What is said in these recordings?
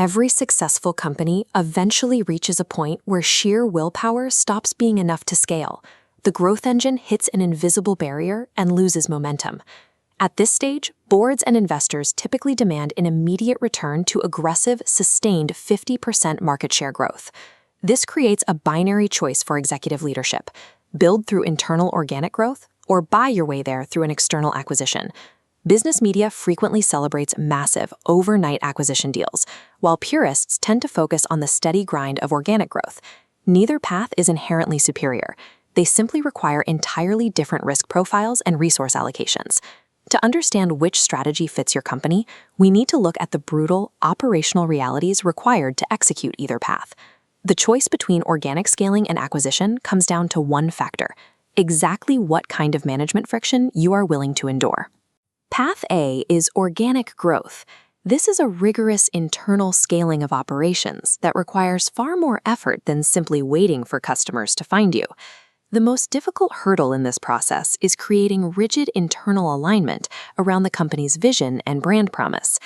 Every successful company eventually reaches a point where sheer willpower stops being enough to scale. The growth engine hits an invisible barrier and loses momentum. At this stage, boards and investors typically demand an immediate return to aggressive, sustained 50% market share growth. This creates a binary choice for executive leadership: build through internal organic growth or buy your way there through an external acquisition. Business media frequently celebrates massive, overnight acquisition deals, while purists tend to focus on the steady grind of organic growth. Neither path is inherently superior. They simply require entirely different risk profiles and resource allocations. To understand which strategy fits your company, we need to look at the brutal, operational realities required to execute either path. The choice between organic scaling and acquisition comes down to one factor: exactly what kind of management friction you are willing to endure. Path A is organic growth. This is a rigorous internal scaling of operations that requires far more effort than simply waiting for customers to find you. The most difficult hurdle in this process is creating rigid internal alignment around the company's vision and brand promise.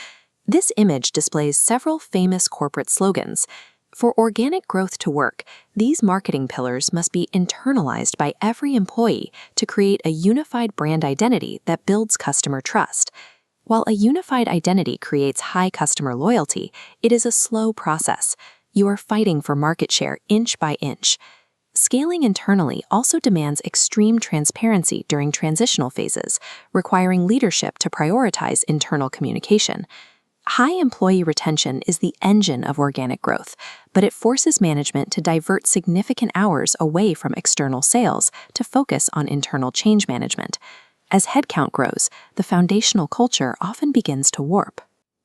This image displays several famous corporate slogans. For organic growth to work, these marketing pillars must be internalized by every employee to create a unified brand identity that builds customer trust. While a unified identity creates high customer loyalty, it is a slow process. You are fighting for market share inch by inch. Scaling internally also demands extreme transparency during transitional phases, requiring leadership to prioritize internal communication. High employee retention is the engine of organic growth, but it forces management to divert significant hours away from external sales to focus on internal change management. As headcount grows, the foundational culture often begins to warp.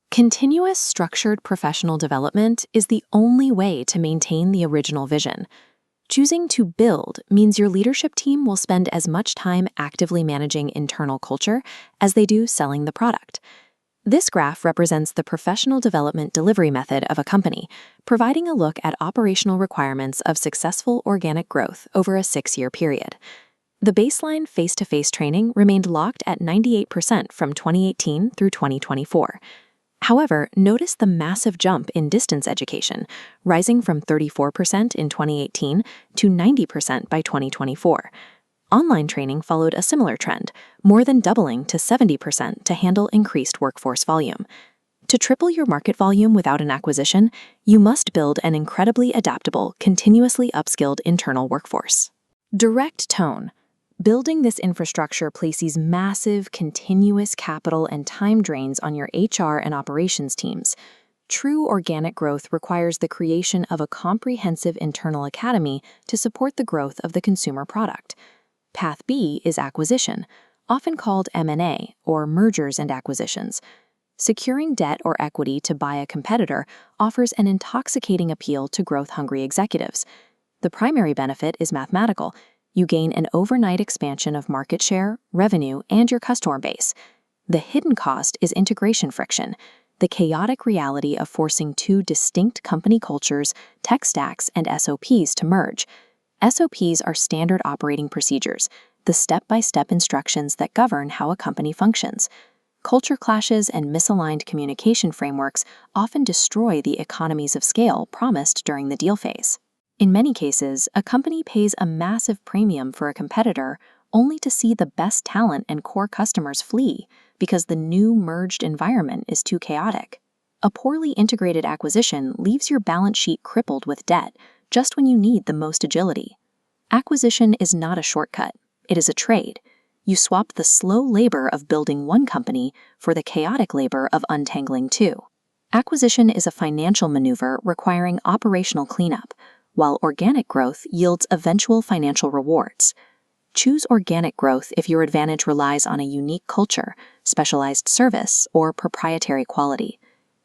Continuous structured professional development is the only way to maintain the original vision. Choosing to build means your leadership team will spend as much time actively managing internal culture as they do selling the product. This graph represents the professional development delivery method of a company, providing a look at operational requirements of successful organic growth over a 6-year period. The baseline face-to-face training remained locked at 98% from 2018 through 2024. However, notice the massive jump in distance education, rising from 34% in 2018 to 90% by 2024. Online training followed a similar trend, more than doubling to 70% to handle increased workforce volume. To triple your market volume without an acquisition, you must build an incredibly adaptable, continuously upskilled internal workforce. Direct tone. Building this infrastructure places massive, continuous capital and time drains on your HR and operations teams. True organic growth requires the creation of a comprehensive internal academy to support the growth of the consumer product. Path B is acquisition, often called M&A, or mergers and acquisitions. Securing debt or equity to buy a competitor offers an intoxicating appeal to growth-hungry executives. The primary benefit is mathematical. You gain an overnight expansion of market share, revenue, and your customer base. The hidden cost is integration friction, the chaotic reality of forcing two distinct company cultures, tech stacks, and SOPs to merge. SOPs are standard operating procedures, the step-by-step instructions that govern how a company functions. Culture clashes and misaligned communication frameworks often destroy the economies of scale promised during the deal phase. In many cases, a company pays a massive premium for a competitor only to see the best talent and core customers flee because the new merged environment is too chaotic. A poorly integrated acquisition leaves your balance sheet crippled with debt just when you need the most agility. Acquisition is not a shortcut. It is a trade. You swap the slow labor of building one company for the chaotic labor of untangling two. Acquisition is a financial maneuver requiring operational cleanup, while organic growth yields eventual financial rewards. Choose organic growth if your advantage relies on a unique culture, specialized service, or proprietary quality.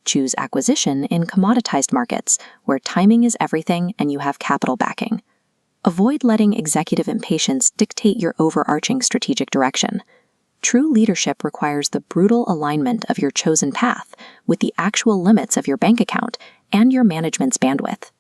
Choose acquisition in commoditized markets where timing is everything and you have capital backing. Avoid letting executive impatience dictate your overarching strategic direction. True leadership requires the brutal alignment of your chosen path with the actual limits of your bank account and your management's bandwidth.